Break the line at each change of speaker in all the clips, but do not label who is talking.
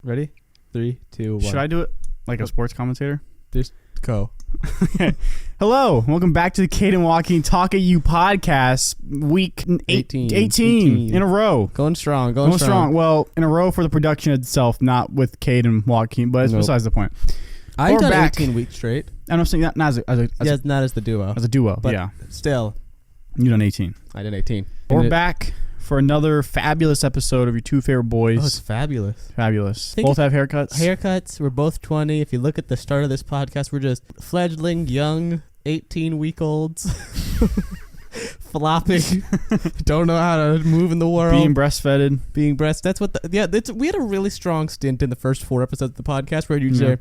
Ready? 3, 2, 1.
Should I do it like a sports commentator?
Just go.
Hello, welcome back to the Cade and Joaquin Talk at You podcast, week 18 in a row.
Going strong.
Well, in a row for the production itself, not with Cade and Joaquin, but it's besides the point.
I've done 18 weeks straight.
And I'm saying that not
not as the duo.
As a duo,
but
yeah.
Still.
You done 18.
I did 18.
We're back for another fabulous episode of your two favorite boys.
Oh, it's fabulous.
Fabulous. Both have haircuts.
We're both 20. If you look at the start of this podcast, we're just fledgling, young, 18-week-olds. Flopping. Don't know how to move in the world.
Being breastfed.
That's what we had a really strong stint in the first 4 episodes of the podcast where you say...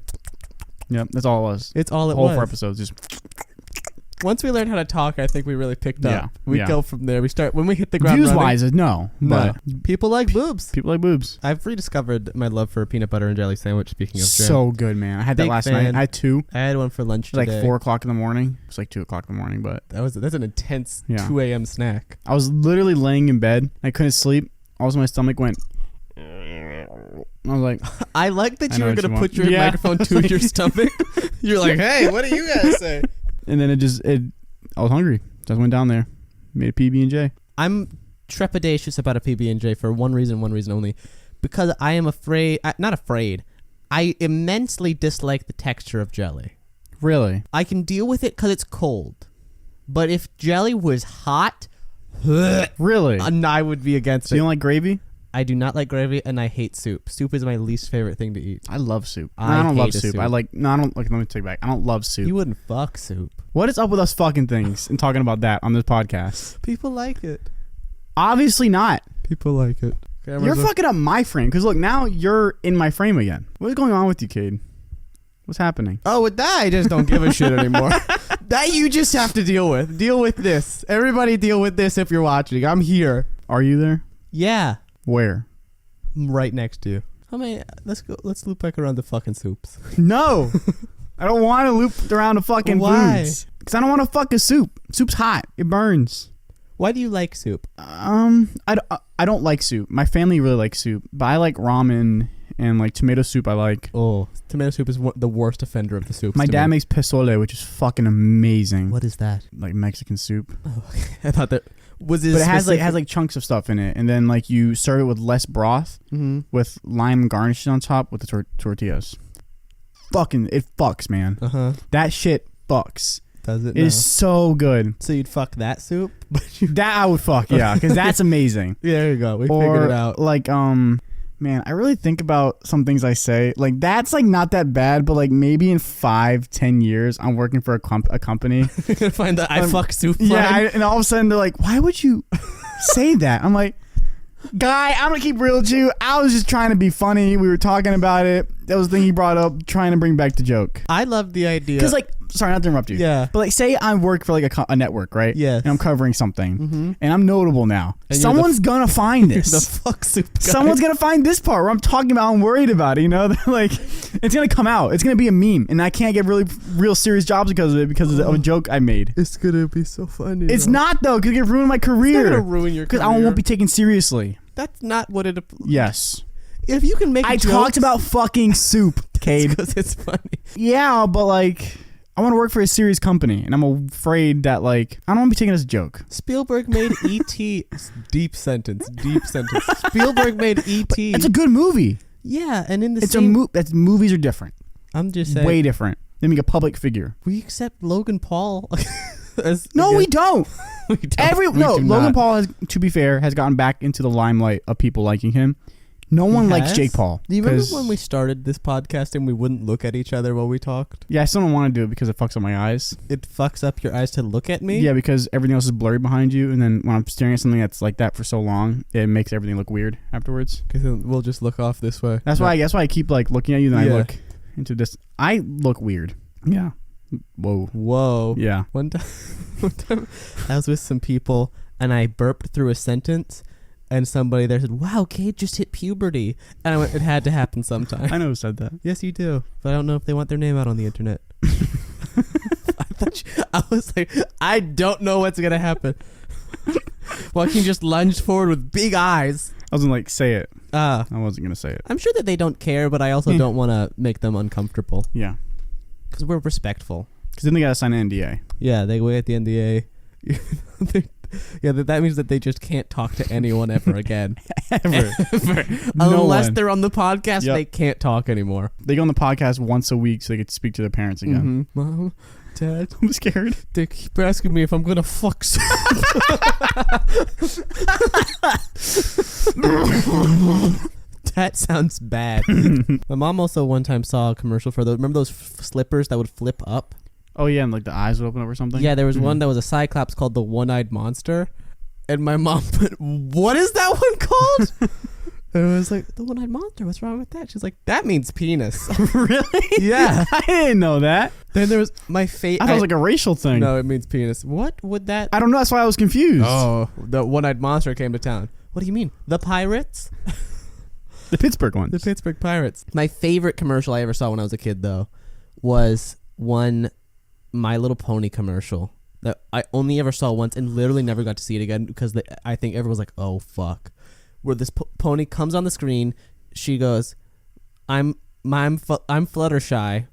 Yep, that's all it was.
It's all it
was.
Whole
4 episodes. Just...
Once we learned how to talk, I think we really picked up. We go from there. We start when we hit the ground
running.
Views-wise,
no.
People like boobs.
I've
rediscovered my love for a peanut butter and jelly sandwich, speaking of jam.
So good, man. I had that last night. I had 2.
I had one for lunch today.
Like 4 o'clock in the morning. It was like 2 o'clock in the morning, but...
That's an intense 2 a.m. snack.
I was literally laying in bed. I couldn't sleep. Also, my stomach went... I was like...
I like that you were going to put your microphone to your stomach. You're like, hey, what do you guys say?
And then I was hungry. Just went down there. Made a PB&J.
I'm trepidatious about a PB&J for one reason only. Because I am afraid... not afraid. I immensely dislike the texture of jelly.
Really?
I can deal with it because it's cold. But if jelly was hot...
Really?
I would be against it.
So you don't like gravy?
I do not like gravy, and I hate soup. Soup is my least favorite thing to eat.
I love soup. I don't love soup. Let me take it back. I don't love soup.
You wouldn't fuck soup.
What is up with us fucking things and talking about that on this podcast?
People like it.
Obviously not.
People like it.
You're fucking up my frame, because look, now you're in my frame again. What is going on with you, Cade? What's happening?
Oh, with that, I just don't give a shit anymore. That you just have to deal with. Deal with this. Everybody deal with this if you're watching. I'm here.
Are you there?
Yeah.
Where?
I'm right next to you. Let's loop back around the fucking soups.
No. I don't want to loop around the fucking
Why?
foods. Because I don't want to fuck a soup. Soup's hot. It burns.
Why do you like soup?
I don't like soup. My family really likes soup. But I like ramen and like tomato soup I like.
Oh, tomato soup is the worst offender of the soups.
My dad makes pozole, which is fucking amazing.
What is that?
Like Mexican soup.
Oh, okay. I thought that... But
it has like chunks of stuff in it, and then like you serve it with less broth, with lime garnishes on top with the tortillas. Fucking, it fucks, man. That shit fucks.
Does it?
It is so good.
So you'd fuck that soup?
That I would fuck, yeah, because that's amazing.
Yeah, there you go. We figured it out.
Like man, I really think about some things I say. Like, that's, like, not that bad, but, like, maybe in 5-10 years, I'm working for a company.
You're going to find that I fuck soup line?
Yeah, and all of a sudden, they're like, why would you say that? I'm like, guy, I'm going to keep real with you. I was just trying to be funny. We were talking about it. That was the thing he brought up, trying to bring back the joke.
I love the idea.
Because, like, sorry, not to interrupt you.
Yeah.
But, like, say I work for, like, a network, right?
Yes.
And I'm covering something. And I'm notable now. And someone's going to find this.
The fuck soup guy.
Someone's going to find this part where I'm talking about, I'm worried about it, you know? Like, it's going to come out. It's going to be a meme. And I can't get real serious jobs because of it, because of a joke I made.
It's going to be so funny.
It's not, though, because it could ruin my career.
It's not going to ruin your career.
Because I won't be taken seriously.
That's not what it...
Yes.
If you can make
I talked about fucking soup, Cade.
Because it's funny.
Yeah, but, like... I want to work for a serious company, and I'm afraid that, like, I don't want to be taken as a joke.
Spielberg made E.T. Deep sentence. Spielberg made E.T.
It's a good movie.
Yeah, and in the
movies are different.
I'm just saying.
Way different. They make a public figure.
We accept Logan Paul.
We don't. Logan Paul has, to be fair, has gotten back into the limelight of people liking him. No one likes Jake Paul.
Do you remember when we started this podcast and we wouldn't look at each other while we talked?
Yeah, I still don't want to do it because it fucks up my eyes.
It fucks up your eyes to look at me?
Yeah, because everything else is blurry behind you, and then when I'm staring at something that's like that for so long, it makes everything look weird afterwards.
Because we'll just look off this way.
That's why I keep like looking at you, then I look into this. I look weird. Yeah. Whoa. Yeah.
One time I was with some people and I burped through a sentence. And somebody there said, "Wow, Cade just hit puberty." And I went, "It had to happen sometime."
I know who said that.
Yes, you do. But I don't know if they want their name out on the internet. I was like, I don't know what's going to happen. Joaquin just lunged forward with big eyes.
I was gonna say it.
I
wasn't gonna say it.
I'm sure that they don't care, but I also don't want to make them uncomfortable.
Yeah.
Because we're respectful.
Because then they gotta sign an NDA.
Yeah, they wait at the NDA. Yeah, that means that they just can't talk to anyone ever again.
Ever.
Unless they're on the podcast, they can't talk anymore.
They go on the podcast once a week so they get to speak to their parents again.
Mm-hmm. Mom, Dad,
I'm scared.
They keep asking me if I'm gonna fuck That sounds bad. My mom also one time saw a commercial for those. Remember those slippers that would flip up?
Oh yeah, and like the eyes would open up or something.
Yeah, there was one that was a Cyclops called the One-Eyed Monster, and my mom put, "What is that one called?" And I was like, "The One-Eyed Monster. What's wrong with that?" She's like, "That means penis."
Really?
Yeah,
I didn't know that.
Then there was my favorite.
I thought it was like a racial thing.
No, it means penis. What would that?
I don't know. That's why I was confused.
Oh, the One-Eyed Monster came to town. What do you mean? The Pirates?
The Pittsburgh ones.
The Pittsburgh Pirates. My favorite commercial I ever saw when I was a kid, though, was one My Little Pony commercial that I only ever saw once and literally never got to see it again because I think everyone was like, "Oh fuck," where this pony comes on the screen. She goes, "I'm Fluttershy.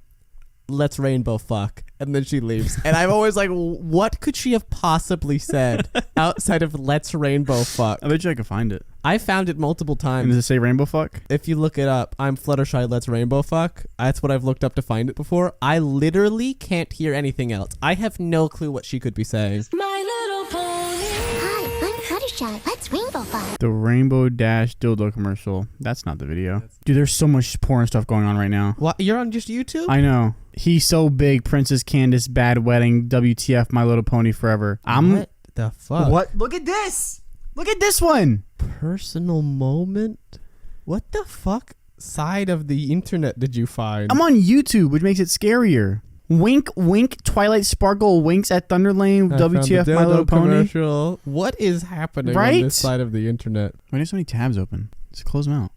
Let's rainbow fuck," and then she leaves. And I'm always like, what could she have possibly said outside of "let's rainbow fuck"?
I bet you I could find it.
I found it multiple times.
And does it say rainbow fuck?
If you look it up, I'm Fluttershy, let's rainbow fuck. That's what I've looked up to find it before. I literally can't hear anything else. I have no clue what she could be saying.
My Little Pony. Hi, I'm Fluttershy. Let's rainbow fuck.
The Rainbow Dash dildo commercial. That's not the video. Dude, there's so much porn stuff going on right now.
What? You're on just YouTube?
I know. He's so big. Princess Candace, Bad Wedding, WTF, My Little Pony Forever.
What the fuck?
What? Look at this. Look at this one.
Personal moment? What the fuck side of the internet did you find?
I'm on YouTube, which makes it scarier. Wink, wink, Twilight Sparkle winks at Thunder Lane, WTF, My Little Pony.
Commercial. What is happening on this side of the internet?
Why do you have so many tabs open? Just close them out.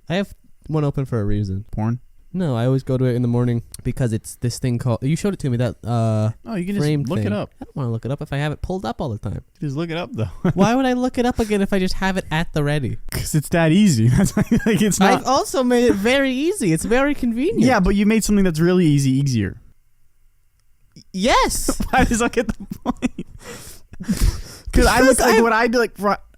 I have one open for a reason.
Porn?
No, I always go to it in the morning because it's this thing called... You showed it to me, that
Oh, you can just look it up.
I don't want to look it up if I have it pulled up all the time.
Just look it up, though.
Why would I look it up again if I just have it at the ready?
Because it's that easy. That's like it's not...
I've also made it very easy. It's very convenient.
Yeah, but you made something that's really easy easier.
Yes.
Why does that get the point? Because I look like what I do.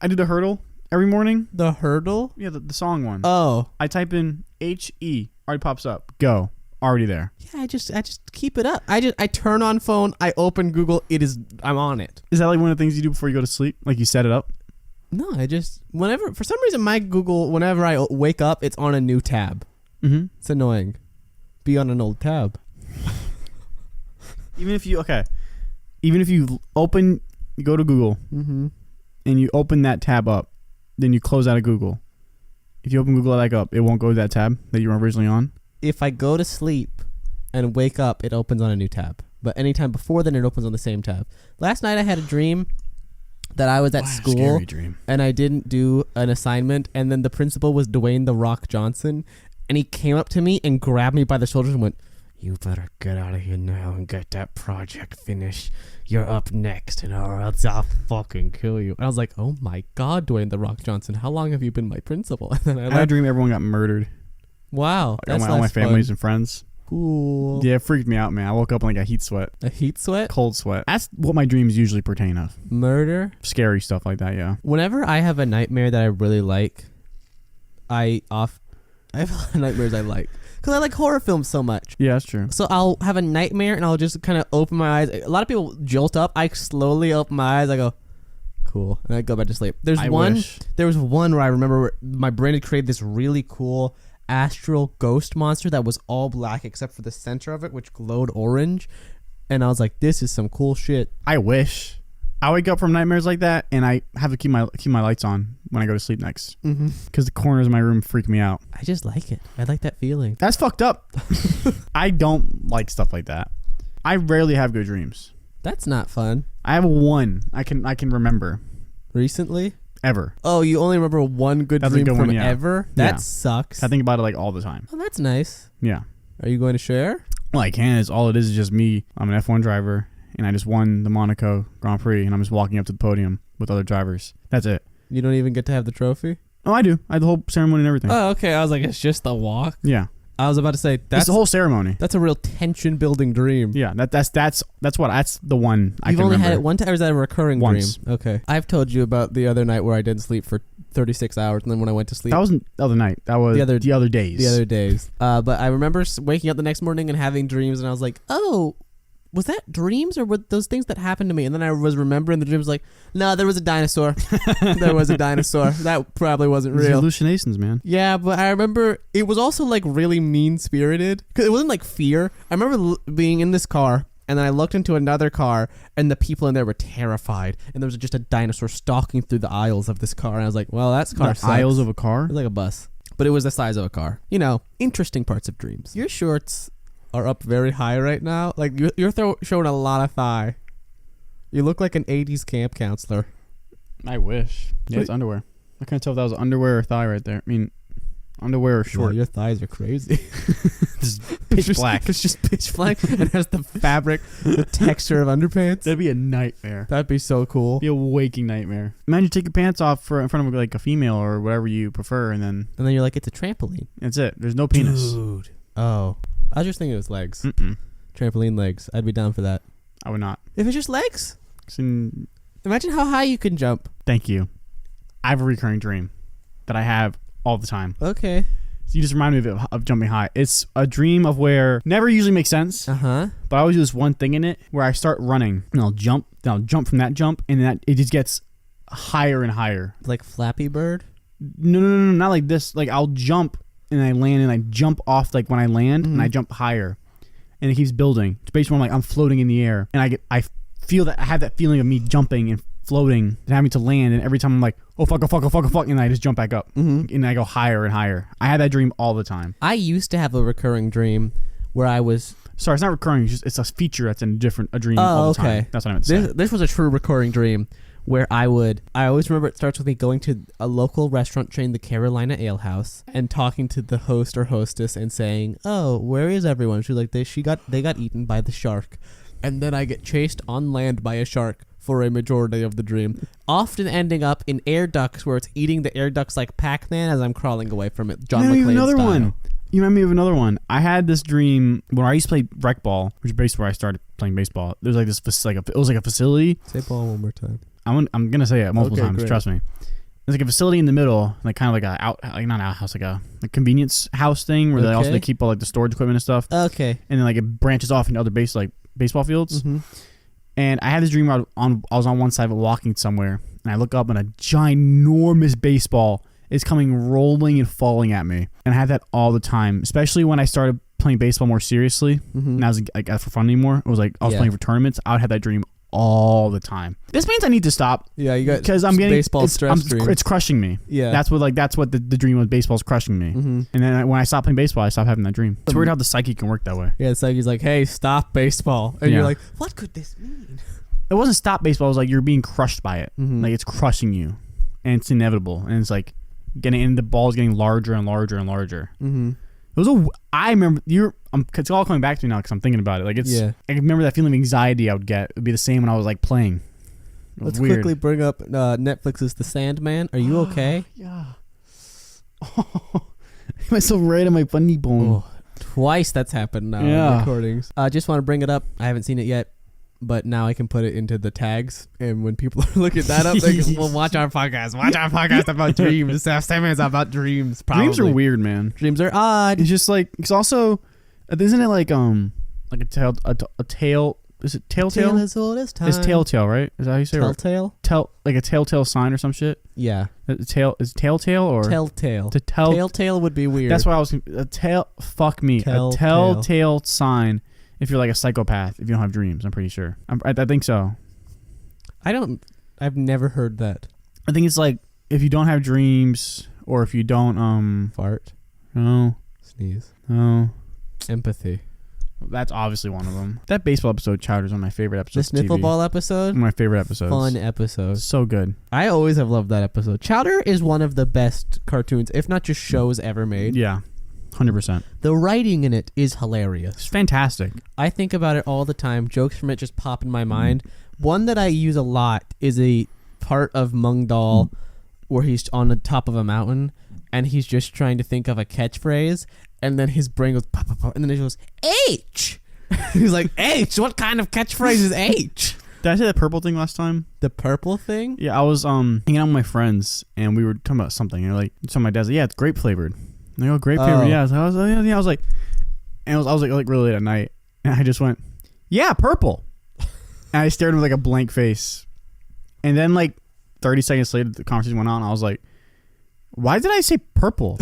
I do the hurdle every morning.
The hurdle?
Yeah, the song one.
Oh.
I type in HE. Already pops up. Go. Already there.
Yeah, I just keep it up. I turn on phone. I open Google. I'm on it.
Is that like one of the things you do before you go to sleep? Like you set it up?
No, whenever, for some reason, my Google, whenever I wake up, it's on a new tab.
Mm-hmm.
It's annoying. Be on an old tab.
Even if you go to Google,
mm-hmm.
and you open that tab up, then you close out of Google. If you open Google back up, it won't go to that tab that you were originally on.
If I go to sleep and wake up, it opens on a new tab. But anytime before then, it opens on the same tab. Last night, I had a dream that I was at school
scary dream.
And I didn't do an assignment, and then the principal was Dwayne "The Rock" Johnson, and he came up to me and grabbed me by the shoulders and went, "You better get out of here now and get that project finished. You're up next, or else I'll fucking kill you." And I was like, "Oh my God, Dwayne "The Rock" Johnson, how long have you been my principal?" And then
I had a dream everyone got murdered.
Wow, that's
all my families
fun.
and friends.
Cool.
Yeah, it freaked me out, man. I woke up in like a heat sweat.
A heat sweat?
Cold sweat. That's what my dreams usually pertain of.
Murder?
Scary stuff like that, yeah.
Whenever I have a nightmare that I really like, I have a lot of nightmares I like. Because I like horror films so much.
Yeah, that's true.
So I'll have a nightmare and I'll just kind of open my eyes. A lot of people jolt up. I slowly open my eyes. I go, cool. And I go back to sleep. There was one where I remember where my brain had created this really cool astral ghost monster that was all black except for the center of it, which glowed orange. And I was like, this is some cool shit.
I wish. I wake up from nightmares like that, and I have to keep my lights on when I go to sleep next. Because the corners of my room freak me out.
I just like it. I like that feeling.
That's fucked up. I don't like stuff like that. I rarely have good dreams.
That's not fun.
I have one I can remember.
Recently?
Ever.
Oh, you only remember one good dream from ever? That sucks.
I think about it like all the time.
Oh, that's nice.
Yeah.
Are you going to share?
Well, I can. All it is just me. I'm an F1 driver, and I just won the Monaco Grand Prix, and I'm just walking up to the podium with other drivers. That's it.
You don't even get to have the trophy?
Oh, I do. I had the whole ceremony and everything.
Oh, okay. I was like, it's just the walk.
Yeah.
I was about to say
It's
that's
the whole ceremony.
That's a real tension building dream.
Yeah, that's the one I
You've
can
only
remember.
had it one time, or is that a recurring
Once.
dream? Okay. I've told you about the other night where I didn't sleep for 36 hours, and then when I went to sleep,
That wasn't the other night. That was the other days.
the other days. But I remember waking up the next morning and having dreams, and I was like, oh, was that dreams or were those things that happened to me? And then I was remembering the dreams like, no, there was a dinosaur. There was a dinosaur. That probably wasn't
These
real.
hallucinations, man.
Yeah, but I remember it was also like really mean-spirited. 'Cause it wasn't like fear. I remember being in this car, and then I looked into another car, and the people in there were terrified. And there was just a dinosaur stalking through the aisles of this car. And I was like, well, that's car
The
sucks.
aisles of a car?
It was like a bus. But it was the size of a car. You know, interesting parts of dreams. Your shorts are up very high right now. Like, you're showing a lot of thigh. You look like an 80s camp counselor.
I wish. Yeah, it's underwear. I couldn't tell if that was underwear or thigh right there. I mean, underwear or short.
Yeah, your thighs are crazy.
This is pitch black.
It's just pitch black and has the fabric, the texture of underpants.
That'd be a nightmare.
That'd be so cool.
Be a waking nightmare. Imagine you take your pants off in front of like a female or whatever you prefer, and then
you're like, it's a trampoline.
that's it. There's no penis.
Dude. Oh. I was just thinking it was legs.
Mm-mm.
Trampoline legs. I'd be down for that.
I would not.
If it's just legs.
Thank
Imagine how high you can jump.
you. I have a recurring dream that I have all the time.
Okay.
So you just remind me of jumping high. It's a dream of where never usually makes sense,
Uh-huh.
but I always do this one thing in it where I start running and I'll jump from that jump, and then it just gets higher and higher.
Like Flappy Bird?
No, not like this. Like I'll jump and I land and I jump off like when I land and I jump higher, and it keeps building. It's basically I'm floating in the air, and I feel that I have that feeling of me jumping and floating and having to land, and every time I'm like, oh fuck, and then I just jump back up and I go higher and higher. I have that dream all the time.
I used to have a recurring dream where I was...
Sorry, it's not recurring. It's a feature that's in a dream all the time. That's what I meant to say.
This was a true recurring dream where I always remember it starts with me going to a local restaurant chain, the Carolina Ale House, and talking to the host or hostess and saying, oh, where is everyone? She's like, they got eaten by the shark. And then I get chased on land by a shark for a majority of the dream, often ending up in air ducts where it's eating the air ducts like Pac-Man as I'm crawling away from it. John McClane
another
style.
one. You remind me of another one. I had this dream when I used to play rec ball, which is basically where I started playing baseball. There was like this, it was like a facility.
Say ball one more time.
I'm gonna say it multiple times.
Great.
Trust me. There's like a facility in the middle, like kind of like not an outhouse, like a convenience house thing where they keep all like the storage equipment and stuff.
Okay.
And then like it branches off into other baseball fields.
Mm-hmm.
And I had this dream where I was on one side of it walking somewhere, and I look up and a ginormous baseball is coming rolling and falling at me. And I had that all the time, especially when I started playing baseball more seriously. And I was like for fun anymore. It was like I was playing for tournaments. I would have that dream all the time. This means I need to stop.
Yeah, you got
because I'm getting
baseball stress dreams.
It's crushing me.
Yeah,
that's what the dream of baseball is crushing me. And then when I stopped playing baseball, I stopped having that dream. It's weird how the psyche can work that way.
Yeah, it's like he's like, hey, stop baseball, and you're like, what could this mean?
It wasn't stop baseball. It was like you're being crushed by it. Like it's crushing you, and it's inevitable. And it's like the ball is getting larger and larger and larger. It was I remember it's all coming back to me now because I'm thinking about it. Like I remember that feeling of anxiety I would get. It would be the same when I was like playing.
Let's quickly bring up Netflix's The Sandman. Are you okay?
Yeah. Am I so right on my funny bone?
Oh, twice that's happened now in recordings. I just want to bring it up. I haven't seen it yet, but now I can put it into the tags. And when people are looking that up, they can watch our podcast. Watch our podcast about dreams. Sandman's about dreams. Probably.
Dreams are weird, man.
Dreams are odd.
It's just like it's also, isn't it like a tail? Is it telltale?
Tale as old as time.
It's telltale, right? Is that how you say it?
Telltale?
Like a telltale sign or some shit?
Yeah.
Is telltale or?
Telltale.
Telltale
would be weird.
That's what I was... Fuck me. A telltale sign if you're like a psychopath, if you don't have dreams, I'm pretty sure. I think so.
I've never heard that.
I think it's like if you don't have dreams or if you don't...
Fart.
No.
Sneeze.
No.
Empathy.
That's obviously one of them. That baseball episode, Chowder, is one of my favorite episodes.
The Sniffle Ball episode?
One of my favorite episodes.
Fun episode.
So good.
I always have loved that episode. Chowder is one of the best cartoons, if not just shows ever made.
Yeah. 100%.
The writing in it is hilarious.
It's fantastic.
I think about it all the time. Jokes from it just pop in my mind. One that I use a lot is a part of Mung Dal where he's on the top of a mountain and he's just trying to think of a catchphrase, and then his brain goes pop, pop, pop, and then he goes H. He's like, H. What kind of catchphrase is H?
Did I say the purple thing last time?
The purple thing?
Yeah, I was hanging out with my friends and we were talking about something. And like, so my dad's like, yeah, it's grape flavored. And I go, grape flavored. Yeah, I was like, and I was like really late at night, and I just went, yeah, purple. And I stared at him with like a blank face, and then like 30 seconds later, the conversation went on. I was like, why did I say purple?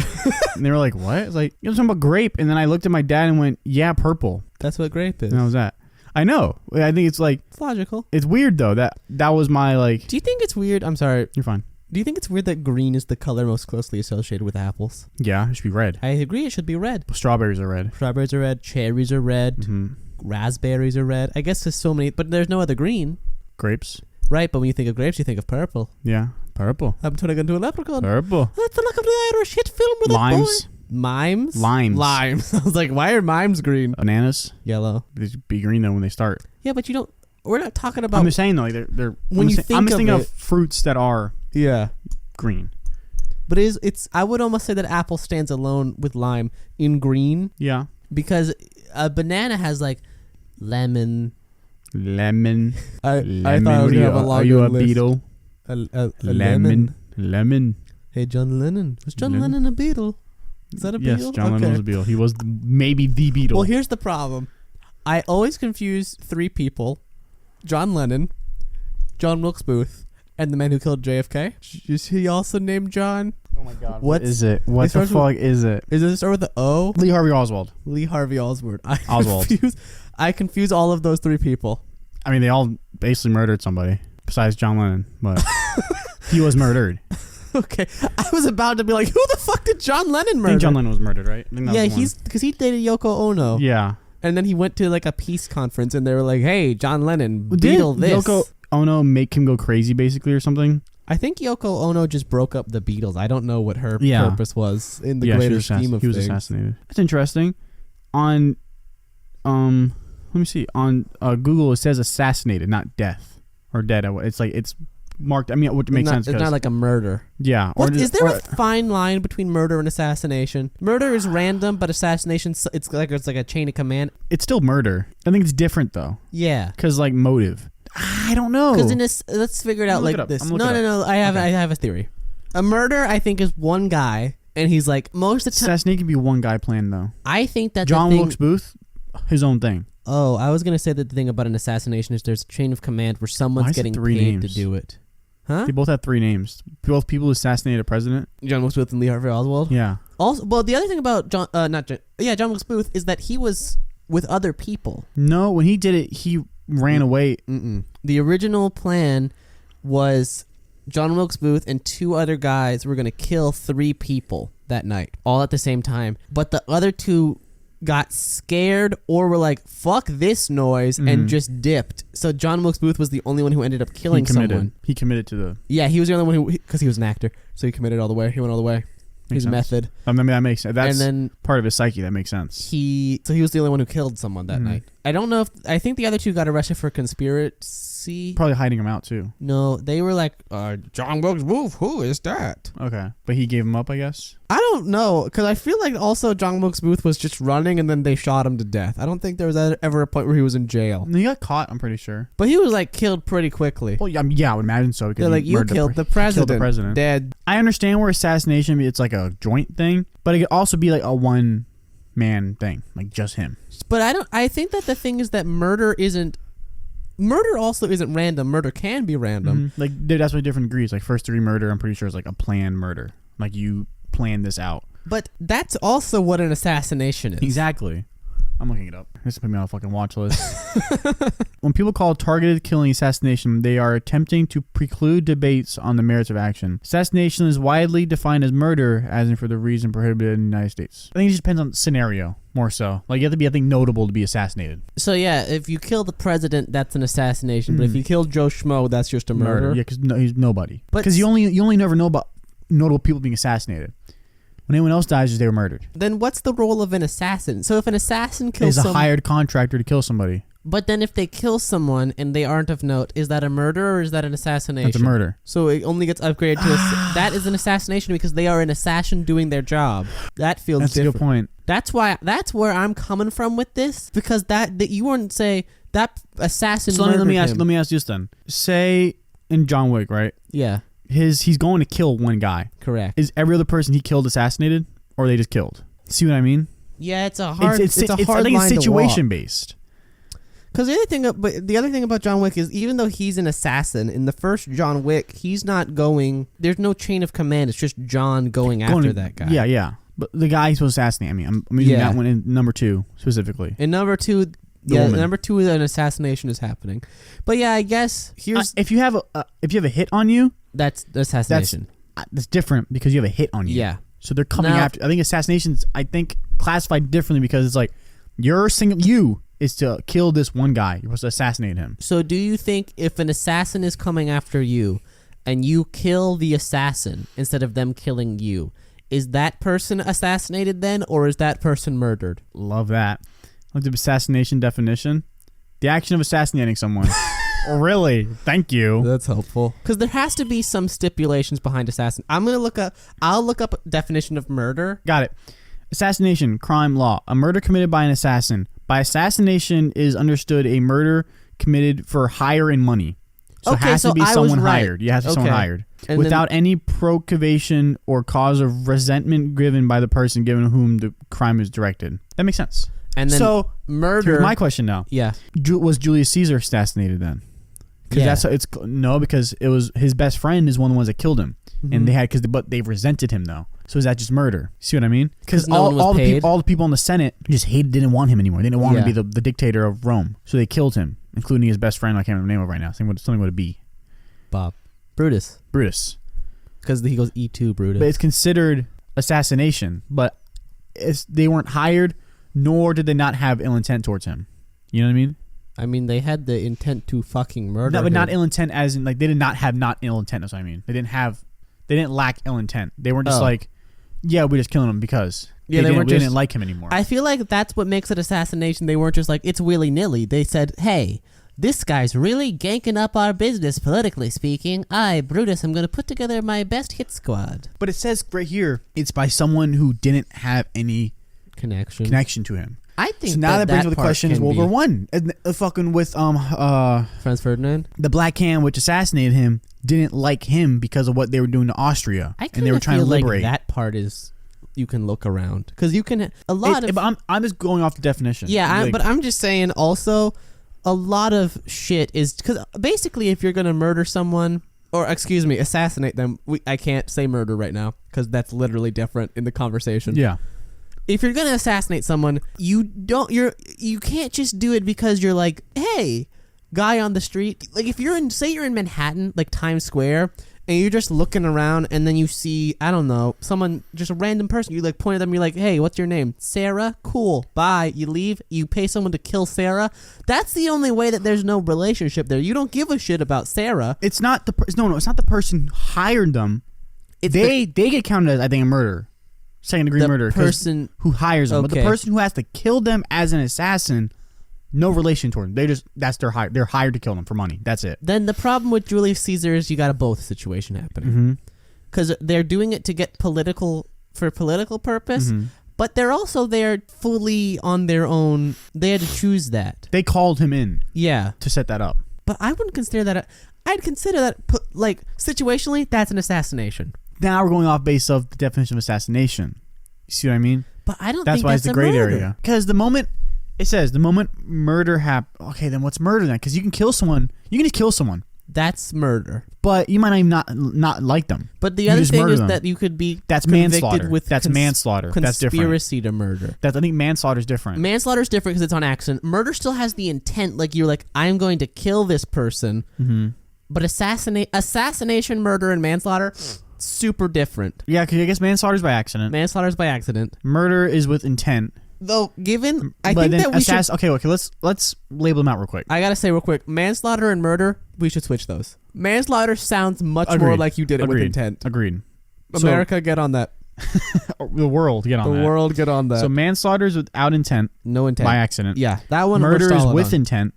And they were like, what? It's like, you're talking about grape. And then I looked at my dad and went, yeah, purple.
That's what grape is.
And that was that. I know. I think it's like,
it's logical.
It's weird though. That was my like.
Do you think it's weird? I'm sorry.
You're fine.
Do you think it's weird that green is the color most closely associated with apples?
Yeah, it should be red.
I agree. It should be red.
Strawberries are red.
Strawberries are red. Cherries are red.
Mm-hmm.
Raspberries are red. I guess there's so many, but there's no other green.
Grapes.
Right, but when you think of grapes, you think of purple.
Yeah, purple.
I'm turning into a leprechaun.
Purple.
That's the look of the Irish hit film with
Limes.
a boy. Mimes?
Limes.
Limes. I was like, why are mimes green?
Bananas.
Yellow.
They should be green though when they start.
Yeah, but you don't. We're not talking about.
I'm just saying though, like they're
when you think
I'm just thinking
of
of fruits that are green.
But it's. I would almost say that apple stands alone with lime in green.
Yeah.
Because a banana has like lemon.
Lemon.
I thought I was gonna have a longer
Are you a
list.
beetle?
A
lemon. Lemon.
Hey, John Lennon. Was John Lennon a Beatle? Is that a Beatle?
Yes, John Lennon was a Beatle. He was maybe the Beatle.
Well, here's the problem. I always confuse three people: John Lennon, John Wilkes Booth, and the man who killed JFK. Is he also named John?
Oh my God!
What
is it? What the fuck is it?
Does it start with the O?
Lee Harvey Oswald.
Lee Harvey Oswald.
Oswald.
I confuse all of those three people.
I mean, they all basically murdered somebody besides John Lennon, but he was murdered.
Okay, I was about to be like, who the fuck did John Lennon murder?
I think John Lennon was murdered, right?
Yeah, because he dated Yoko Ono.
Yeah.
And then he went to like a peace conference, and they were like, "Hey, John Lennon, Beatle this."
Yoko Ono make him go crazy, basically, or something?
I think Yoko Ono just broke up the Beatles. I don't know what her purpose was in the greater scheme of things.
He was assassinated. That's interesting. On, let me see. On Google, it says assassinated, not death or dead. It's like it's marked. I mean, it makes sense.
It's not like a murder.
Yeah.
Is there a fine line between murder and assassination? Murder is random, but assassination, it's like a chain of command.
It's still murder. I think it's different though.
Yeah.
Because like motive. I don't know.
Because in this, let's figure it out like this. No. I have a theory. A murder, I think, is one guy, and he's like most of the time.
Assassination can be one guy plan though.
I think that
John Wilkes Booth, his own thing.
Oh, I was gonna say that the thing about an assassination is there's a chain of command where someone's getting paid to do it. Huh?
They both have three names. Both people who assassinated a president.
John Wilkes Booth and Lee Harvey Oswald.
Yeah.
Also, well, the other thing about John Wilkes Booth is that he was with other people.
No, when he did it, he ran away.
The original plan was John Wilkes Booth and two other guys were gonna kill three people that night, all at the same time. But the other two got scared or were like, fuck this noise, and just dipped. So John Wilkes Booth was the only one who ended up killing someone.
He committed to the...
Yeah, he was the only one who... Because he was an actor. So he committed all the way. He went all the way. His method.
I mean, that makes sense. That's
and then
part of his psyche. That makes sense.
So he was the only one who killed someone that night. I don't know if... I think the other two got arrested for conspiracy.
Probably hiding him out, too.
No, they were like, John Wilkes Booth, who is that?
Okay. But he gave him up, I guess?
I don't know, because I feel like also John Wilkes Booth was just running and then they shot him to death. I don't think there was ever a point where he was in jail.
He got caught, I'm pretty sure.
But he was like killed pretty quickly.
Well, yeah, I would imagine so.
They're like, you killed the president. Dead.
I understand where assassination, it's like a joint thing, but it could also be like a one-man thing, like just him.
But I think that the thing is that murder also isn't random. Murder can be random.
Like that's why different degrees. Like first degree murder, I'm pretty sure is like a planned murder. Like you plan this out.
But that's also what an assassination is.
Exactly. I'm looking it up. This put me on a fucking watch list. When people call targeted killing assassination, they are attempting to preclude debates on the merits of action. Assassination is widely defined as murder, as in for the reason prohibited in the United States. I think it just depends on the scenario, more so. Like you have to be, I think, notable to be assassinated.
So yeah, if you kill the president, that's an assassination. But if you kill Joe Schmo, that's just a murder.
Yeah, because he's nobody. Because you only never know about notable people being assassinated. When anyone else dies, they were murdered.
Then what's the role of an assassin? So if an assassin kills
a hired contractor to kill somebody.
But then if they kill someone and they aren't of note, is that a murder or is that an assassination?
That's a murder.
So it only gets upgraded to that is an assassination because they are an assassin doing their job. That feels
That's
different.
a good point.
That's where I'm coming from with this, because that you wouldn't say that assassin
So
murdered
let me
him.
ask you this then. Say in John Wick, right?
Yeah,
He's going to kill one guy.
correct.
Is every other person he killed assassinated, or are they just killed? See what I mean?
Yeah, it's a hard. It's a hard
I think
line
it's
to walk.
situation based.
Because the other thing about John Wick is, even though he's an assassin in the first John Wick, he's not going. There's no chain of command. It's just John going after that guy.
Yeah. But the guy he's supposed to assassinate. I mean, I'm using that one in number 2 specifically.
In number 2, number 2, an assassination is happening. But yeah, I guess here's
if you have a hit on you,
that's assassination.
That's different because you have a hit on you.
Yeah.
So they're coming after. I think assassinations. I think classified differently because it's like you is to kill this one guy. You're supposed to assassinate him.
So do you think if an assassin is coming after you and you kill the assassin instead of them killing you, is that person assassinated then, or is that person murdered?
Love that. Look at the assassination definition. The action of assassinating someone. Really? Thank you.
That's helpful. Because there has to be some stipulations behind assassin. I'll look up definition of murder.
Got it. Assassination, crime, law. A murder committed by an assassin. By assassination is understood a murder committed for hire and money. So it has to be someone hired. You have to be someone hired.
And
without any provocation or cause of resentment given by the person given whom the crime is directed. That makes sense.
And then
so
murder.
Here's my question now.
Yeah.
Was Julius Caesar assassinated then? Because because it was his best friend is one of the ones that killed him, and but they resented him though. So is that just murder? See what I mean? Because all the people in the Senate just didn't want him anymore. They didn't want him to be the dictator of Rome, so they killed him, including his best friend. I can't remember the name of right now. Something with a B.
Bob. Brutus. Because he goes E2 Brutus.
But it's considered assassination. But they weren't hired, nor did they not have ill intent towards him. You know what I mean?
I mean, they had the intent to fucking murder him.
But not ill intent as in, like, they did not have not ill intent. That's what I mean. They didn't lack ill intent. They weren't just like, yeah, we're just killing him because they didn't like him anymore.
I feel like that's what makes it assassination. They weren't just like, it's willy-nilly. They said, hey, this guy's really ganking up our business, politically speaking. I, Brutus, I'm going to put together my best hit squad.
But it says right here, it's by someone who didn't have any connection to him.
I think
so. Now that brings up the question: is World War One fucking with
Franz Ferdinand,
the Black Hand, which assassinated him, didn't like him because of what they were doing to Austria, and they were trying to liberate.
That part is you can look around because you can
I'm just going off the definition.
Yeah, but I'm just saying also a lot of shit is because basically if you're gonna murder someone or assassinate them, I can't say murder right now because that's literally different in the conversation.
Yeah.
If you're gonna assassinate someone, you can't just do it because you're like, hey, guy on the street. Like if you're in Manhattan, like Times Square, and you're just looking around, and then you see, I don't know, someone, just a random person. You like point at them. You're like, hey, what's your name? Sarah. Cool. Bye. You leave. You pay someone to kill Sarah. That's the only way that there's no relationship there. You don't give a shit about Sarah.
It's not it's not the person who hired them. They get counted as, I think, a murder. Second-degree murder.
Person
who hires them, but the person who has to kill them as an assassin, no relation toward them. They're hired to kill them for money. That's it.
Then the problem with Julius Caesar is you got a both situation happening because they're doing it to get political purpose, but they're also there fully on their own. They had to choose that.
They called him in,
to
set that up.
But I wouldn't consider that. I'd consider that like situationally, that's an assassination.
Now we're going off base of the definition of assassination. You see what I mean?
But I don't
think
that's
why it's the gray
murder.
area. Because the moment murder happens, okay, then what's murder then? Because you can kill someone. You can just kill someone.
That's murder.
But you might not like them.
But the other thing is that you could be
manslaughter.
With
that's manslaughter. That's different.
Conspiracy to murder.
I think manslaughter is different.
Manslaughter is different because it's on accident. Murder still has the intent. Like you're like, I'm going to kill this person. But assassination, murder, and manslaughter. Super different.
Yeah, because I guess manslaughter is by accident. Murder is with intent.
Though, given I think that we should.
Okay. Let's label them out real quick.
I gotta say real quick, manslaughter and murder, we should switch those. Manslaughter sounds much more like you did it with intent.
Agreed.
America, get on that.
The world get on that.
The world get on that.
So manslaughter is without intent.
No intent.
By accident.
Yeah, that one.
Murder is with
on.
intent.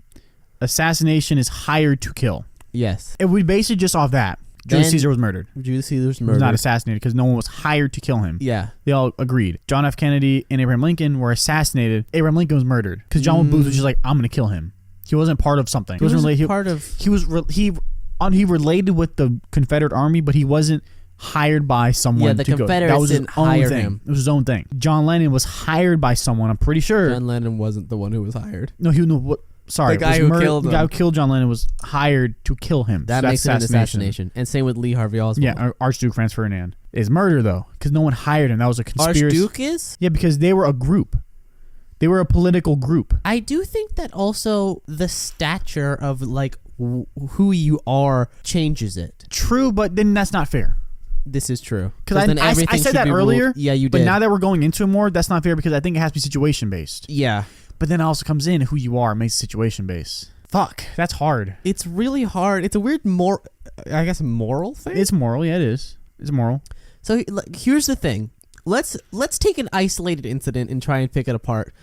Assassination is hired to kill.
Yes.
If we base it just off that, Julius Caesar was murdered.
Julius Caesar was
He
murdered.
was not assassinated because no one was hired to kill him.
Yeah.
They all agreed. John F. Kennedy and Abraham Lincoln were assassinated. Abraham Lincoln was murdered because John Booth was just like, I'm going to kill him. He wasn't part of something.
He wasn't part of.
He related with the Confederate Army, but he wasn't hired by someone.
Yeah, the
to go.
Confederates
That was his
didn't
own
hire
thing.
him.
It was his own thing. John Lennon was hired by someone. I'm pretty sure.
John Lennon wasn't the one who was hired.
No, he no. What? Sorry,
The guy who killed
the
him.
guy who killed John Lennon was hired to kill him.
That
So
makes
that's
it an assassination. And same with Lee Harvey Oswald.
Yeah, Archduke Franz Ferdinand is murder though, because no one hired him. That was a conspiracy.
Archduke is?
Yeah, because they were a group. They were a political group.
I do think that also the stature of like who you are changes it.
True, but then that's not fair.
This is true.
Because
then
I
everything
said
should
that
be
earlier.
ruled. Yeah, you
But
did.
now that we're going into it more, that's not fair because I think it has to be situation based.
Yeah.
But then it also comes in who you are makes it situation based. Fuck, that's hard.
It's really hard. It's a weird I guess moral thing.
It's moral, yeah, it is. It's moral.
So like, here's the thing. Let's take an isolated incident and try and pick it apart.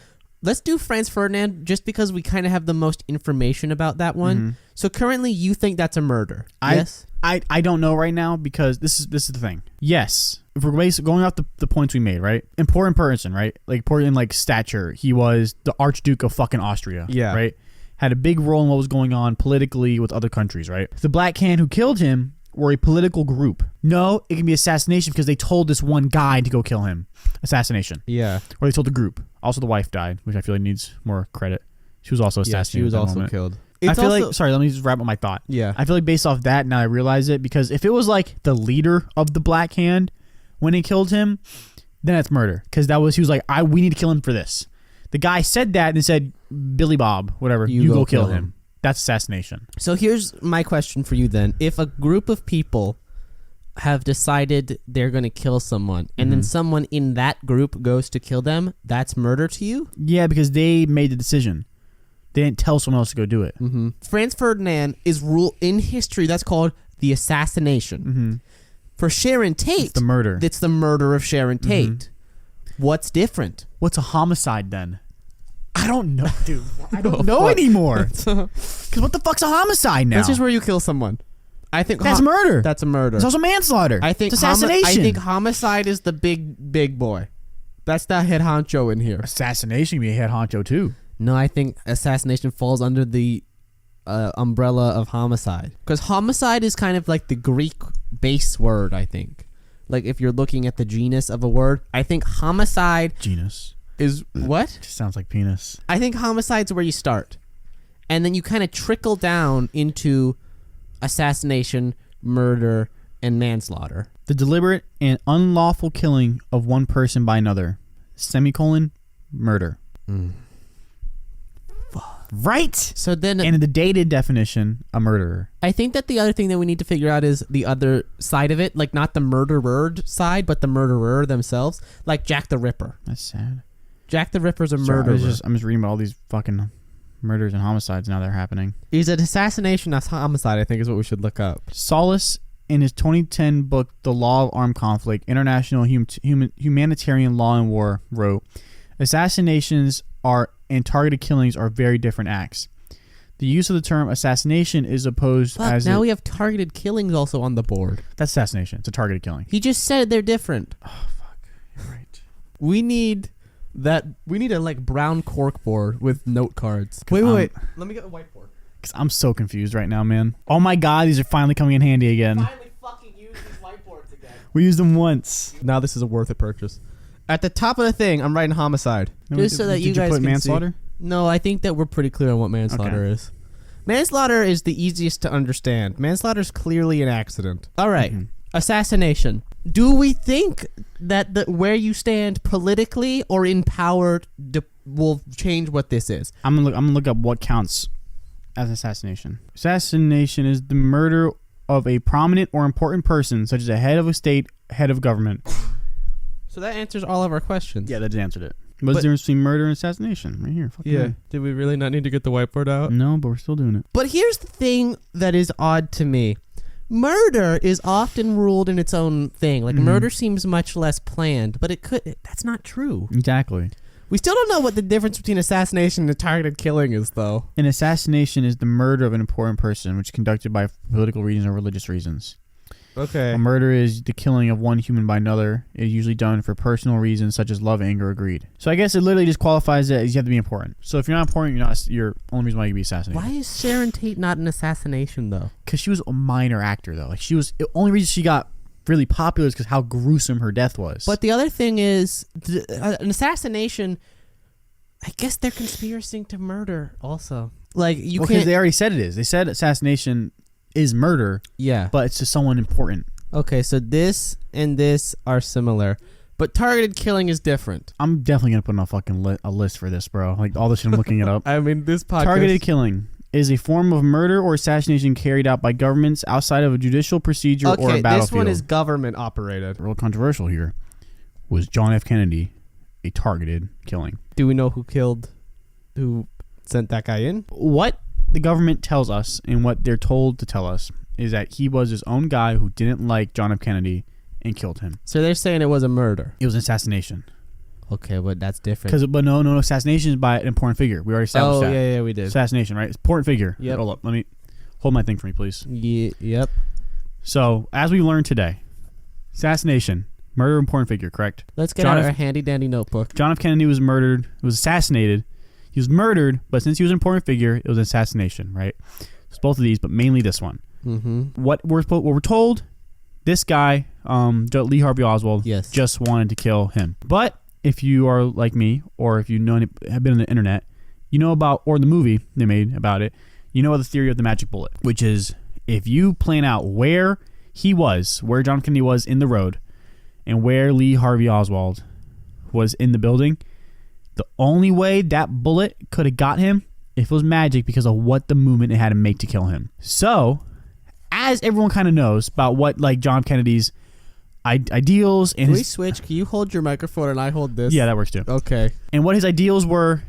Let's do Franz Ferdinand just because we kind of have the most information about that one.
Mm-hmm.
So currently you think that's a murder. Yes?
I don't know right now because this is the thing. Yes. If we're going off the points we made, right? Important person, right? Like important like stature. He was the Archduke of fucking Austria.
Yeah.
Right? Had a big role in what was going on politically with other countries, right? The Black Hand who killed him were a political group. No, it can be assassination because they told this one guy to go kill him. Assassination.
Yeah.
Or they told the group. Also, the wife died, which I feel like needs more credit. She was also assassinated.
She was
at that
also
moment.
killed.
I feel like, sorry, let me just wrap up my thought.
Yeah.
I feel like based off that, now I realize it, because if it was like the leader of the Black Hand when he killed him, then that's murder. Because he was like, we need to kill him for this. The guy said that and said, Billy Bob, whatever, you go kill him. That's assassination.
So here's my question for you then. If a group of people have decided they're going to kill someone and then someone in that group goes to kill them, that's murder to you?
Yeah, because they made the decision. They didn't tell someone else to go do it.
Mm-hmm. Franz Ferdinand is ruled in history. That's called the assassination.
Mm-hmm.
For Sharon Tate,
It's the murder.
It's the murder of Sharon Tate. What's different?
What's a homicide then? I don't know, dude. I don't know anymore. Because what the fuck's a homicide now?
That's just where you kill someone. I think
That's murder.
That's a murder.
It's also manslaughter.
I think
it's assassination.
I think homicide is the big boy. That's the head honcho in here.
Assassination can be a head honcho too.
No, I think assassination falls under the umbrella of homicide. Because homicide is kind of like the Greek base word, I think. Like if you're looking at the genus of a word, I think homicide
Genus.
is what?
Just sounds like penis.
I think homicide's where you start. And then you kind of trickle down into assassination, murder, and manslaughter.
The deliberate and unlawful killing of one person by another. Semicolon, murder. Right?
So then
And in the dated definition, a murderer.
I think that the other thing that we need to figure out is the other side of it, like not the murderer side, but the murderer themselves, like Jack the Ripper.
That's sad.
Jack the Ripper's a
Sorry,
murderer.
I'm just reading about all these fucking murders and homicides now that are happening.
Is it assassination as homicide? I think is what we should look up.
Solace, in his 2010 book, The Law of Armed Conflict, International Humanitarian Law and War, wrote, assassinations and targeted killings are very different acts. The use of the term assassination is opposed as...
Now we have targeted killings also on the board.
That's assassination. It's a targeted killing.
He just said they're different.
Oh, fuck. You're right.
We need a like brown cork board with note cards. Wait. Let me get a whiteboard.
Because I'm so confused right now, man. Oh my god, these are finally coming in handy again.
Finally fucking use these whiteboards again.
We used them once.
Now this is a worth it purchase. At the top of the thing, I'm writing homicide. Just so that you guys
put
can
manslaughter?
See. No, I think that we're pretty clear on what manslaughter is. Manslaughter is the easiest to understand. Manslaughter is clearly an accident. All right. Assassination. Do we think that where you stand politically or in power will change what this is?
I'm gonna look up what counts as assassination. Assassination is the murder of a prominent or important person, such as a head of a state, head of government.
So that answers all of our questions.
Yeah, that just answered it. What's the difference between murder and assassination? Right here. Fucking right.
Did we really not need to get the whiteboard out?
No, but we're still doing it.
But here's the thing that is odd to me. murder is often ruled in its own thing. Like murder seems much less planned, but that's not true.
Exactly.
We still don't know what the difference between assassination and targeted killing is, though.
An assassination is the murder of an important person, which is conducted by political reasons or religious reasons.
Okay.
A murder is the killing of one human by another. It is usually done for personal reasons such as love, anger, or greed. So I guess it literally just qualifies that you have to be important. So if you're not important, you're only reason why you can be assassinated.
Why is Sharon Tate not an assassination, though?
Because she was a minor actor, though. Like the only reason she got really popular is because how gruesome her death was.
But the other thing is, an assassination, I guess they're conspiring to murder also. Like, you can't...
Because they already said it is. They said assassination is murder,
yeah,
but it's to someone important.
Okay, so this and this are similar, but targeted killing is different.
I'm definitely going to put on a fucking a list for this, bro. Like, all this shit, I'm looking it up.
I mean, this podcast...
Targeted killing is a form of murder or assassination carried out by governments outside of a judicial procedure or a battlefield.
Okay, this one is government operated.
Real controversial here. Was John F. Kennedy a targeted killing?
Do we know who sent that guy in?
What the government tells us and what they're told to tell us is that he was his own guy who didn't like John F. Kennedy and killed him.
So they're saying it was a murder.
It was an assassination.
Okay, but that's different.
But no, assassination is by an important figure. We already established that.
Oh, yeah, we did.
Assassination, right? It's important figure.
Yep.
Hold up. Let me hold my thing for me, please.
Yep.
So, as we learned today, assassination, murder, important figure, correct?
Let's get out our handy dandy notebook.
John F. Kennedy was murdered, was assassinated. He was murdered, but since he was an important figure, it was an assassination, right? It's both of these, but mainly this one.
Mm-hmm.
What we're told, this guy, Lee Harvey Oswald,
yes,
just wanted to kill him. But if you are like me, or if you have been on the internet, you know about, or the movie they made about it, you know the theory of the magic bullet, which is if you plan out where John Kennedy was in the road, and where Lee Harvey Oswald was in the building, the only way that bullet could have got him if it was magic because of what the movement it had to make to kill him. So, as everyone kind of knows about what like John Kennedy's ideals and
Can we switch? Can you hold your microphone and I hold this?
Yeah, that works too.
Okay.
And what his ideals were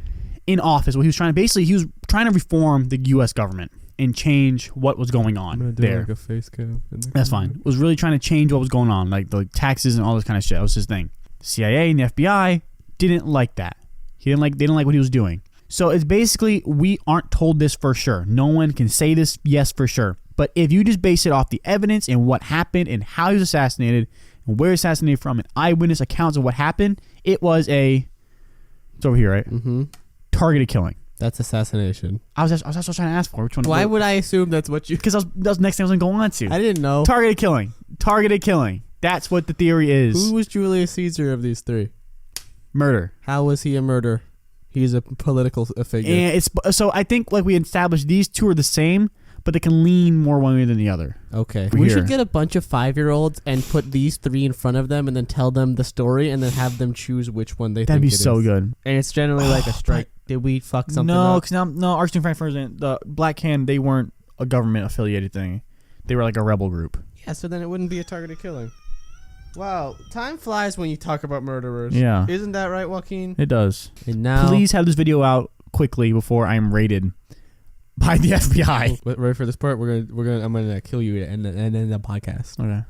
in office, what he was trying to reform the U.S. government and change what was going on there.
Like a face cam.
That's fine. Was really trying to change what was going on, like the taxes and all this kind of shit. That was his thing. The CIA and the FBI didn't like that. They didn't like what he was doing. So it's basically, we aren't told this for sure. No one can say this, yes, for sure. But if you just base it off the evidence and what happened and how he was assassinated and where he was assassinated from and eyewitness accounts of what happened, it was it's over here, right?
Mm-hmm.
Targeted killing.
That's assassination.
I was trying to ask for which one.
Why would I assume that's what you...
Because that was the next thing I was going to go on to.
I didn't know.
Targeted killing. That's what the theory is.
Who was Julius Caesar of these three?
Murder.
How was he a murderer? He's a political figure.
And so I think like we established, these two are the same, but they can lean more one way than the other.
Okay. We should get a bunch of 5-year-olds and put these three in front of them and then tell them the story and then have them choose which one they think it is.
That'd be so good.
And it's generally like a strike. Did we fuck something up?
No, because Archie and Frank, the Black Hand, they weren't a government affiliated thing. They were like a rebel group.
Yeah, so then it wouldn't be a targeted killing. Wow, time flies when you talk about murderers.
Yeah.
Isn't that right, Joaquin?
It does.
And now...
Please have this video out quickly before I'm raided by the FBI.
Ready for this part? I'm gonna kill you and end the podcast.
Okay.